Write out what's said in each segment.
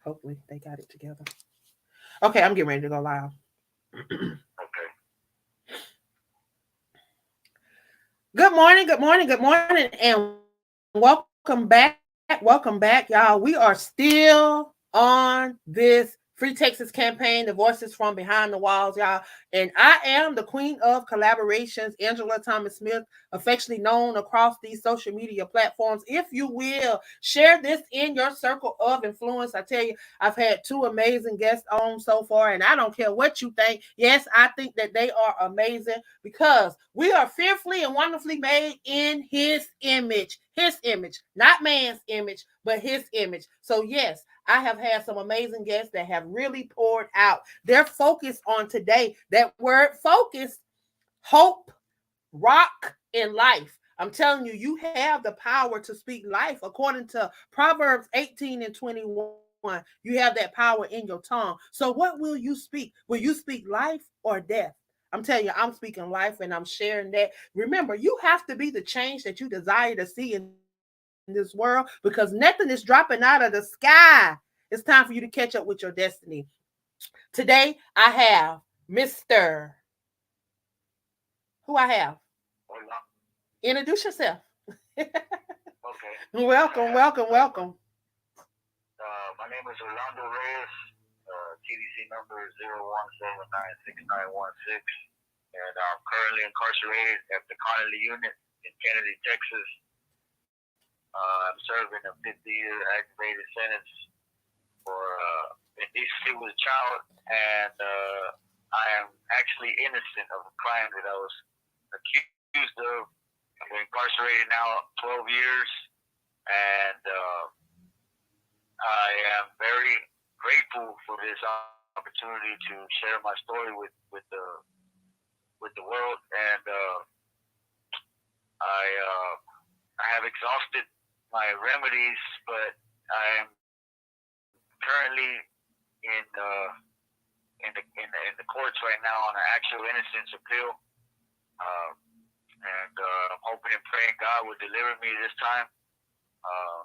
Hopefully they got it together. Okay, I'm getting ready to go live. Okay. Good morning, good morning, good morning, and welcome back. Welcome back, y'all. We are still on this Free Texas campaign, the voices from behind the walls, y'all. And I am the queen of collaborations, Angela Thomas Smith, affectionately known across these social media platforms. If you will, share this in your circle of influence. I tell you, I've had two amazing guests on so far, and I don't care what you think. Yes, I think that they are amazing because we are fearfully and wonderfully made in his image, not man's image, but his image. So, yes, I have had some amazing guests that have really poured out their focus on today. That word focus, hope, rock, and life. I'm telling you, you have the power to speak life. According to Proverbs 18 and 21, you have that power in your tongue. So, what will you speak? Will you speak life or death? I'm telling you, I'm speaking life and I'm sharing that. Remember, you have to be the change that you desire to see in this world because nothing is dropping out of the sky. It's time for you to catch up with your destiny. Today, I have Mr. Who I have. Hola. Introduce yourself. Okay. Welcome, welcome, welcome. My name is Orlando Reyes. TDC number is 01796916, and I'm currently incarcerated at the Connolly Unit in Kennedy, Texas. I'm serving a 50-year aggravated sentence for indecency with a child, and I am actually innocent of the crime that I was accused of. I've been incarcerated now 12 years, and I am very grateful for this opportunity to share my story with the world, and I have exhausted my remedies, but I am currently in the courts right now on an actual innocence appeal, and I'm hoping and praying God will deliver me this time. Uh,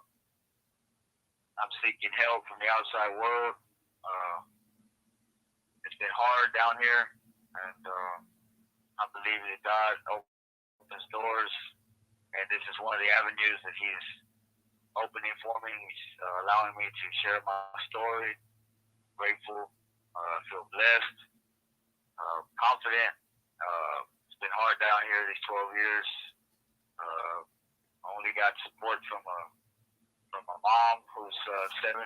I'm seeking help from the outside world. It's been hard down here, and I believe that God opens doors, and this is one of the avenues that He's opening for me. He's allowing me to share my story. Grateful, feel blessed, confident. It's been hard down here these 12 years. I only got support from my mom, who's 75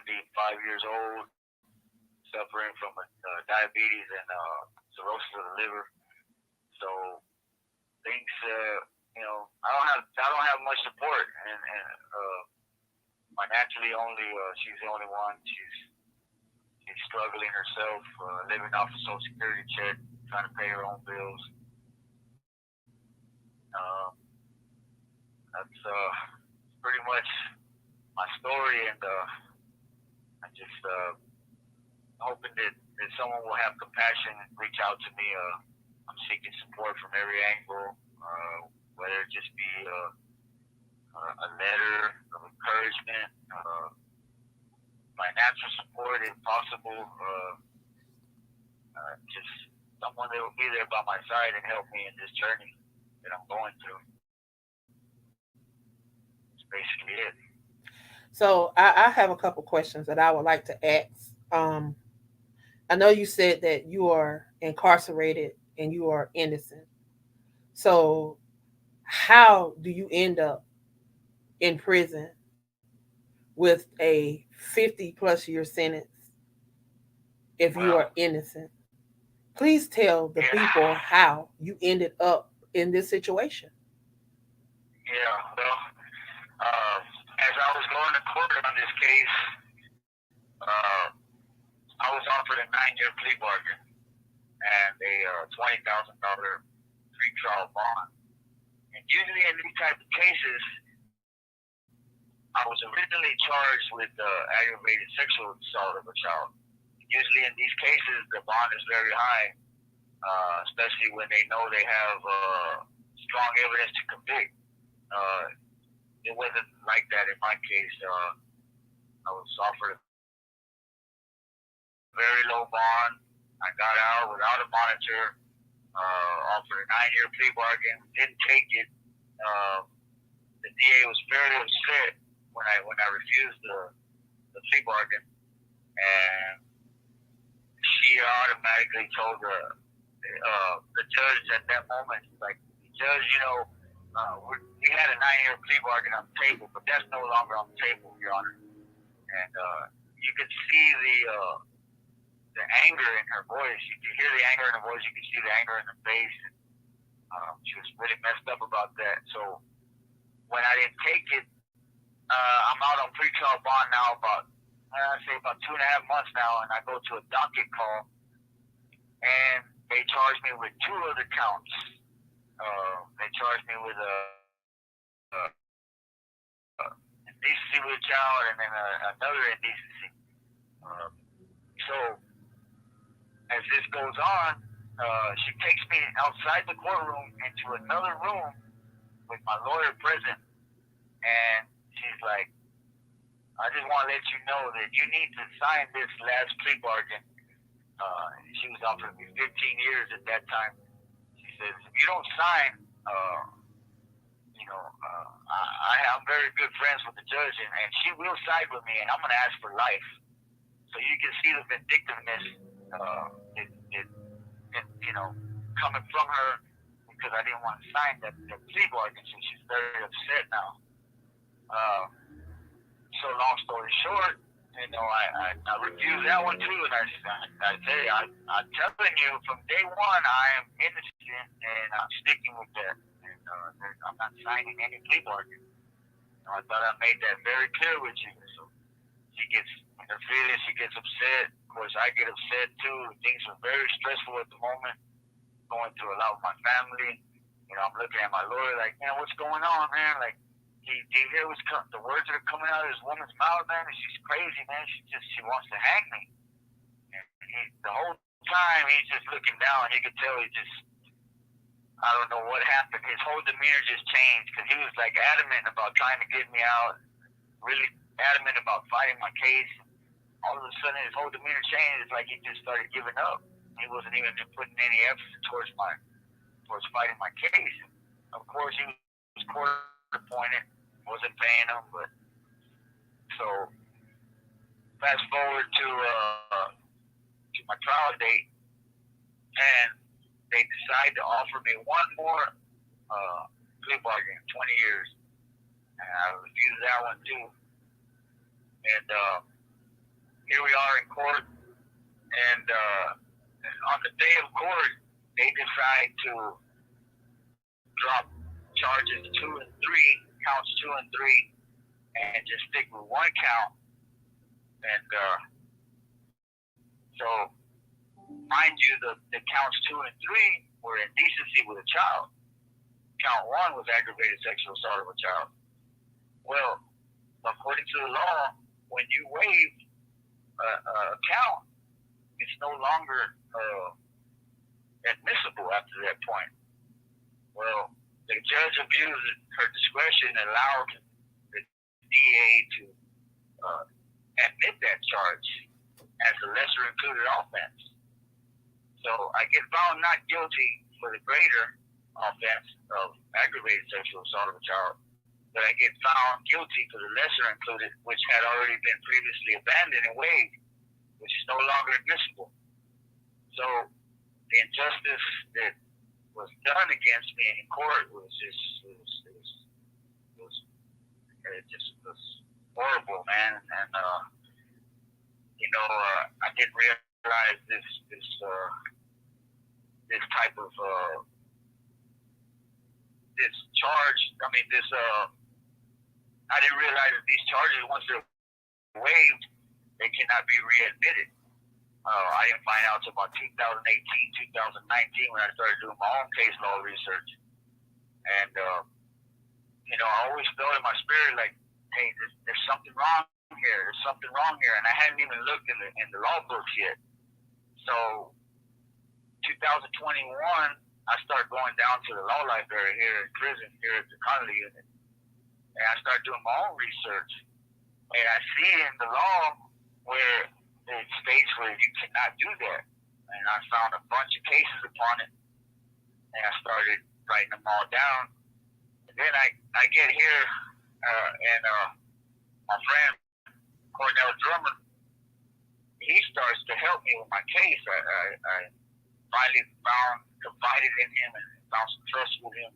years old, suffering from diabetes and cirrhosis of the liver. So things, I don't have much support, and financially only she's the only one. She's struggling herself, living off a Social Security check, trying to pay her own bills. That's pretty much my story, and I just hoping that someone will have compassion and reach out to me. I'm seeking support from every angle, whether it just be a letter of encouragement, financial support if possible, just someone that will be there by my side and help me in this journey that I'm going through. That's basically it. So I have a couple questions that I would like to ask. Um, I know you said that you are incarcerated and you are innocent. So how do you end up in prison with a 50 plus year sentence if you Well, are innocent? Please tell the yeah, people how you ended up in this situation. yeah. Well, as I was going to court on this case, uh, I was offered a 9-year plea bargain and a $20,000 pretrial bond. And usually in these type of cases, I was originally charged with aggravated sexual assault of a child. Usually in these cases, the bond is very high, especially when they know they have strong evidence to convict. Uh, it wasn't like that in my case. I was offered a $20,000 very low bond. I got out without a monitor. Offered a 9-year plea bargain. Didn't take it. The DA was very upset when I refused the plea bargain, and she automatically told the judge at that moment, like, Judge, we had a 9-year plea bargain on the table, but that's no longer on the table, Your Honor. And you could see the anger in her voice. You could hear the anger in her voice. You could see the anger in her face. And, she was really messed up about that. So when I didn't take it, I'm out on pretrial bond now about 2.5 months now, and I go to a docket call, and they charge me with 2 other counts. They charge me with indecency with a child, and then another indecency. So as this goes on, she takes me outside the courtroom into another room with my lawyer present, and she's like, I just want to let you know that you need to sign this last plea bargain. She was offering me 15 years at that time. She says, if you don't sign, I'm very good friends with the judge, and she will side with me, and I'm going to ask for life. So you can see the vindictiveness coming from her, because I didn't want to sign that plea bargain, so she's very upset now. So long story short, I refused that one too, and I say, I'm telling you from day one, I am innocent, and I'm sticking with that, and I'm not signing any plea bargain. I thought I made that very clear with you. So she gets in her feelings, she gets upset. Of course, I get upset too. Things are very stressful at the moment, going through a lot with my family. I'm looking at my lawyer like, man, what's going on, man? Like, do you hear the words that are coming out of this woman's mouth, man? She's crazy, man. She wants to hang me. And the whole time he's just looking down. You could tell I don't know what happened. His whole demeanor just changed, because he was like adamant about trying to get me out, really adamant about fighting my case. All of a sudden, his whole demeanor changed. It's like he just started giving up. He wasn't even putting any effort towards fighting my case. Of course, he was court appointed, wasn't paying him, but so fast forward to my trial date, and they decide to offer me one more plea bargain, 20 years, and I refused that one too. And here we are in court, and on the day of court, they decide to drop charges 2 and 3, counts 2 and 3, and just stick with one count. And so, mind you, the counts 2 and 3 were indecency with a child. Count 1 was aggravated sexual assault of a child. Well, according to the law, when you waive a count, it's no longer admissible after that point. Well, the judge abused her discretion and allowed the DA to admit that charge as a lesser included offense. So I get found not guilty for the greater offense of aggravated sexual assault of a child, but I get found guilty for the lesser included, which had already been previously abandoned and waived, which is no longer admissible. So the injustice that was done against me in court was horrible, man. And I didn't realize this type of this charge. I didn't realize that these charges, once they're waived, they cannot be readmitted. I didn't find out until about 2018, 2019 when I started doing my own case law research. And, I always felt in my spirit like, hey, there's something wrong here. There's something wrong here. And I hadn't even looked in the law books yet. So 2021, I started going down to the law library here in prison, here at the Connolly unit. And I started doing my own research. And I see in the law where it states where you cannot do that. And I found a bunch of cases upon it, and I started writing them all down. And then I get here, and my friend Cornell Drummer, he starts to help me with my case. I finally confided in him and found some trust with him.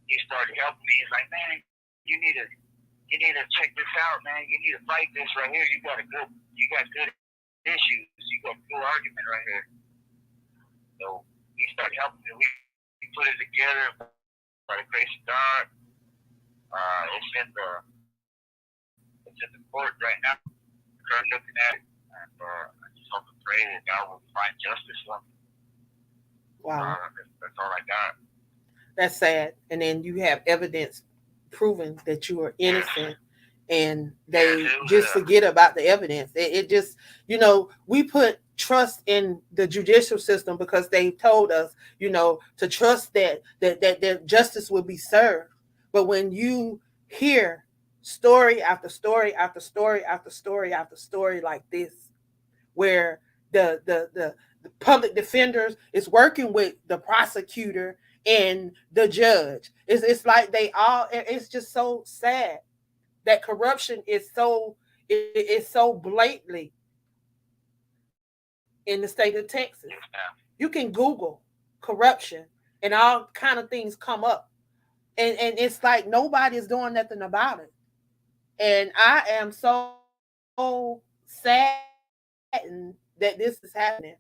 He started helping me. He's like, man, you need to check this out, man. You need to fight this right here. You got good issues. You got good argument right here. So he started helping me. We put it together by the grace of God. It's in the court right now. Currently looking at it, and I just hope and pray that God will find justice for me. Wow. That's all I got. That's sad. And then you have evidence proving that you are innocent, and they just forget about the evidence. It just, we put trust in the judicial system because they told us, to trust that justice will be served. But when you hear story after story after story after story after story like this, where the public defenders is working with the prosecutor and the judge, it's like it's just so sad that corruption is so blatantly in the state of Texas. You can Google corruption and all kind of things come up, and it's like nobody is doing nothing about it. And I am so saddened that this is happening.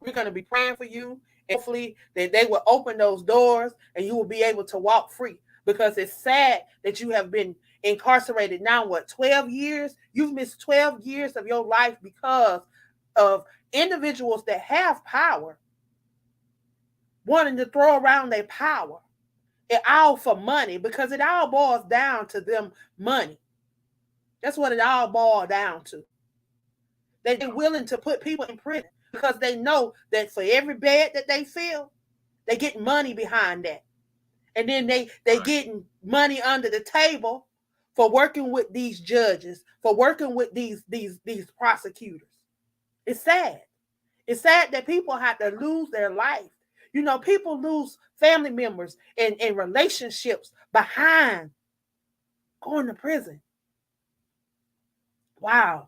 We're going to be praying for you, and hopefully that they will open those doors and you will be able to walk free, because it's sad that you have been incarcerated now, 12 years? You've missed 12 years of your life because of individuals that have power wanting to throw around their power. It all for money, because it all boils down to them money. That's what it all boils down to. They're willing to put people in prison because they know that for every bed that they fill, they get money behind that. And then they getting money under the table for working with these judges, for working with these prosecutors. It's sad. It's sad that people have to lose their life. People lose family members and relationships behind going to prison. Wow.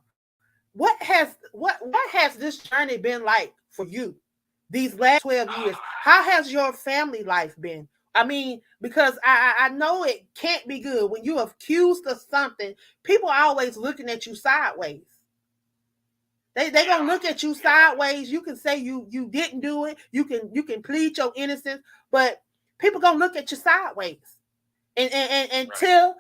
What has this journey been like for you these last 12 years? How has your family life been? I mean, because I know it can't be good when you're accused of something. People are always looking at you sideways. They gonna look at you sideways. You can say you didn't do it. You can plead your innocence, but people gonna look at you sideways. And until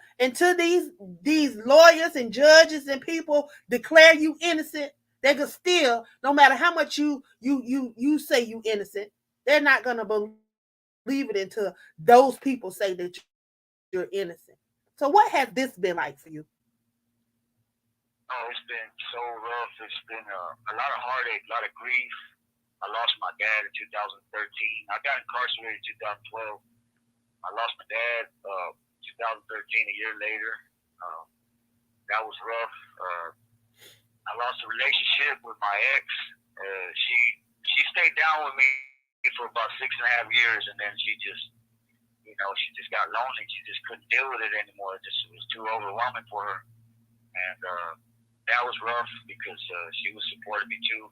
these lawyers and judges and people declare you innocent, they can still, no matter how much you say you innocent, they're not gonna believe it until those people say that you're innocent. So what has this been like for you? Oh, it's been so rough. It's been a lot of heartache, a lot of grief. I lost my dad in 2013. I got incarcerated in 2012. I lost my dad 2013, a year later. That was rough. I lost a relationship with my ex. She stayed down with me for about 6.5 years, and then she just got lonely. She just couldn't deal with it anymore. It was too overwhelming for her. And that was rough because she was supporting me too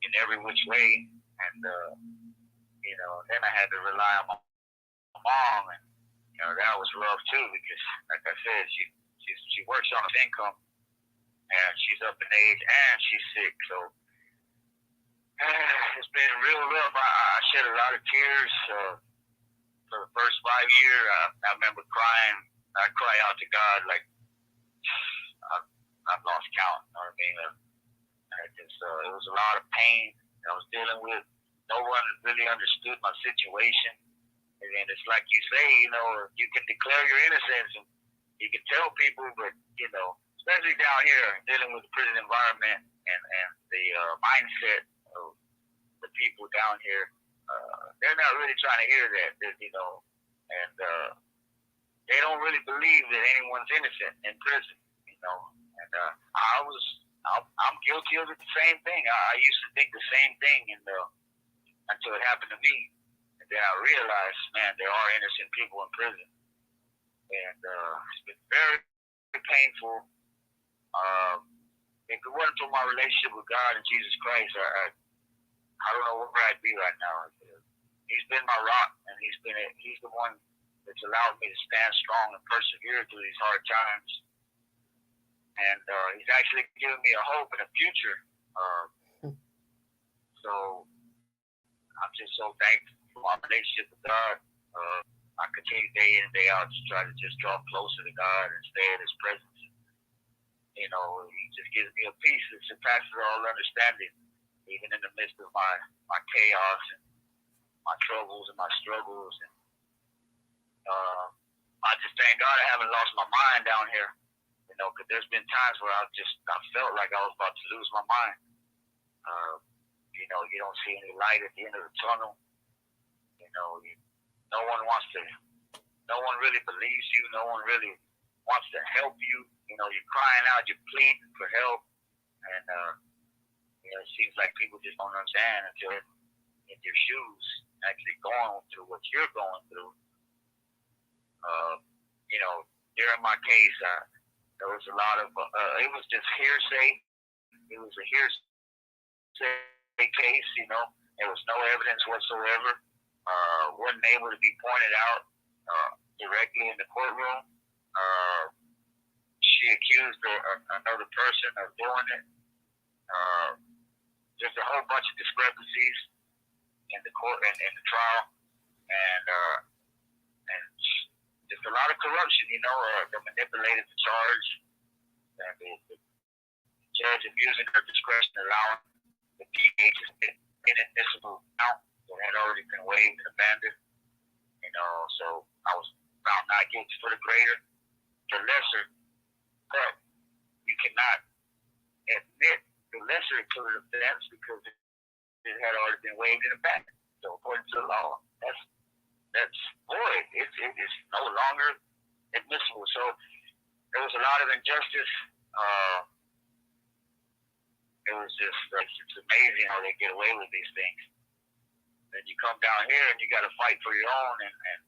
in every which way. And, then I had to rely on my mom, and, that was rough too because, like I said, she works on an income, and she's up in age, and she's sick. So it's been real rough. I shed a lot of tears for the first 5 years. I remember crying. I cry out to God like I've lost count. You know what I mean? It was a lot of pain I was dealing with. No one really understood my situation. And then it's like you say, you can declare your innocence and you can tell people, but, especially down here dealing with the prison environment and the mindset of the people down here, they're not really trying to hear that, and they don't really believe that anyone's innocent in prison, And I was I'm guilty of the same thing. I used to think the same thing until it happened to me. And then I realized, man, there are innocent people in prison. And it's been very, very painful. If it wasn't for my relationship with God and Jesus Christ, I don't know where I'd be right now. He's been my rock, and he's the one that's allowed me to stand strong and persevere through these hard times. And he's actually given me a hope and a future. So I'm just so thankful for my relationship with God. I continue day in and day out to try to just draw closer to God and stay in His presence. You know, He just gives me a peace that surpasses all understanding, even in the midst of my chaos and my troubles and my struggles. And I just thank God I haven't lost my mind down here. You know, because there's been times where I felt like I was about to lose my mind. You know, you don't see any light at the end of the tunnel. You know, no one really believes you. No one really wants to help you. You know, you're crying out, you're pleading for help. And, you know, it seems like people just don't understand until they're in your shoes, actually going through what you're going through. You know, during my case, there was a lot of, it was just hearsay. It was a hearsay case, you know. There was no evidence whatsoever. Wasn't able to be pointed out directly in the courtroom. She accused another person of doing it. Just a whole bunch of discrepancies in the court and in the trial, and just a lot of corruption. You know, they manipulated the charge, and the judge abusing her discretion, allowing the DA to get inadmissible count that had already been waived and abandoned. You know, so I was found not guilty for the greater, the lesser, but you cannot admit the lesser included offense because it had already been waived and abandoned. So according to the law, that's void. It's no longer admissible. So there was a lot of injustice. It was just it's amazing how they get away with these things. Then you come down here and you got to fight for your own, and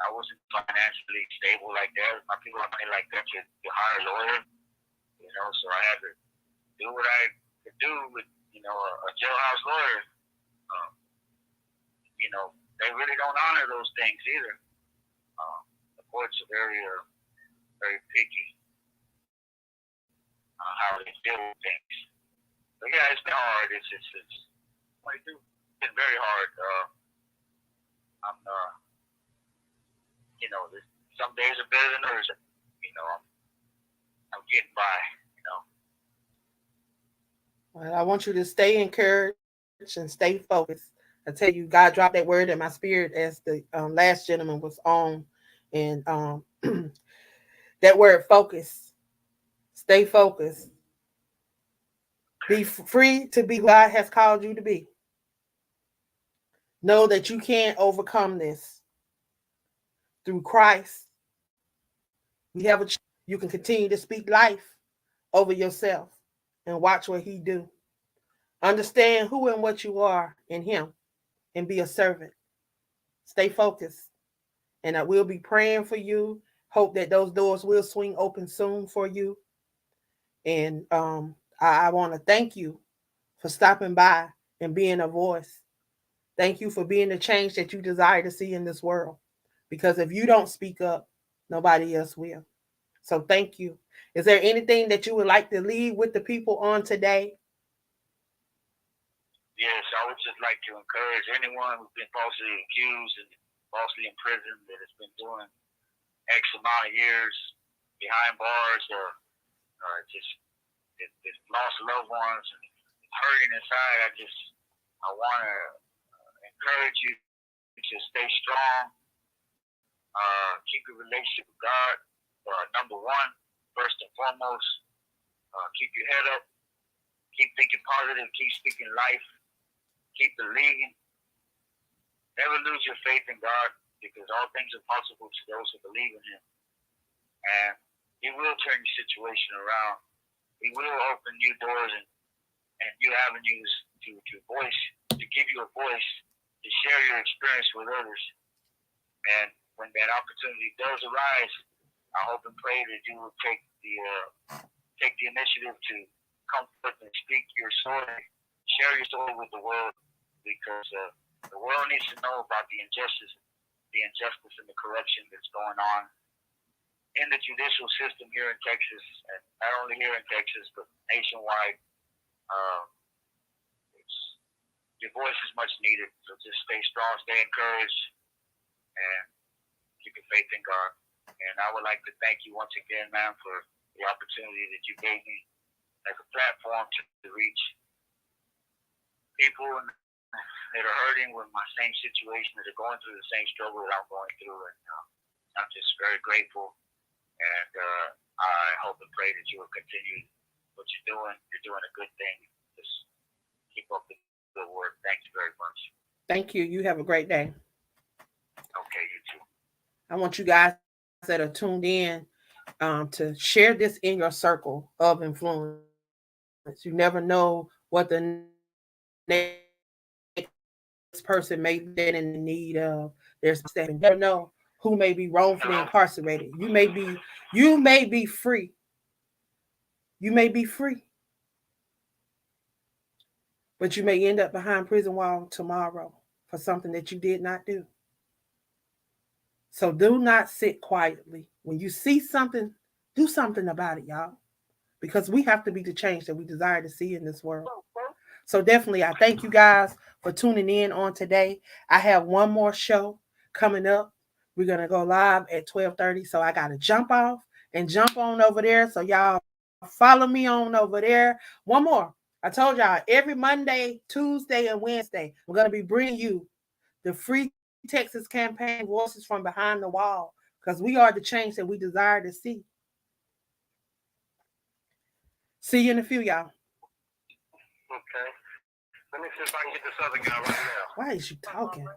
I wasn't financially stable like that. My people have money like that to hire a lawyer, you know, so I had to do what I could do with, you know, a jailhouse lawyer. You know, they really don't honor those things either. The courts are very, very picky on how they deal with things. But yeah, it's been hard. It's what do you do? It's been very hard. I'm you know, some days are better than others. You know, I'm getting by. You know. Well, I want you to stay encouraged and stay focused. I tell you, God dropped that word in my spirit as the last gentleman was on, and that word focus. Stay focused. Be free to be who God has called you to be. Know that you can overcome this through Christ. We have you can continue to speak life over yourself and watch what He do. Understand who and what you are in Him and be a servant. Stay focused. And I will be praying for you. Hope that those doors will swing open soon for you. And I want to thank you for stopping by and being a voice. Thank you for being the change that you desire to see in this world. Because if you don't speak up, nobody else will. So thank you. Is there anything that you would like to leave with the people on today? Yes, I would just like to encourage anyone who's been falsely accused and falsely imprisoned that has been doing X amount of years behind bars or just lost loved ones and hurting inside. I want to encourage you to stay strong. Keep your relationship with God number one, first and foremost. Keep your head up. Keep thinking positive. Keep speaking life. Keep believing. Never lose your faith in God because all things are possible to those who believe in Him. And He will turn your situation around. He will open new doors and new avenues to voice, to give you a voice, to share your experience with others. And when that opportunity does arise, I hope and pray that you will take the initiative to come forth and speak your story, share your story with the world, because the world needs to know about the injustice and the corruption that's going on in the judicial system here in Texas, and not only here in Texas, but nationwide. Your voice is much needed, so just stay strong, stay encouraged, and keep your faith in God. And I would like to thank you once again, ma'am, for the opportunity that you gave me as a platform to reach people that are hurting with my same situation, that are going through the same struggle that I'm going through. And I'm just very grateful. And I hope and pray that you will continue what you're doing. You're doing a good thing. Just keep up the good work. Thank you very much. Thank you. You have a great day. Okay, you too. I want you guys that are tuned in to share this in your circle of influence. You never know what the next person may be in need of. There's that you never know who may be wrongfully incarcerated. You may be free. You may be free. But you may end up behind prison wall tomorrow for something that you did not do. So do not sit quietly. When you see something, do something about it, y'all. Because we have to be the change that we desire to see in this world. So definitely, I thank you guys for tuning in on today. I have one more show coming up. We're going to go live at 12:30. So I got to jump off and jump on over there. So y'all follow me on over there. One more. I told y'all every Monday, Tuesday, and Wednesday, I'm going to be bringing you the Free Texas campaign, Voices from Behind the Wall, because we are the change that we desire to see. See you in a few, y'all. Okay. Let me see if I can get this other guy right now. Why is you talking?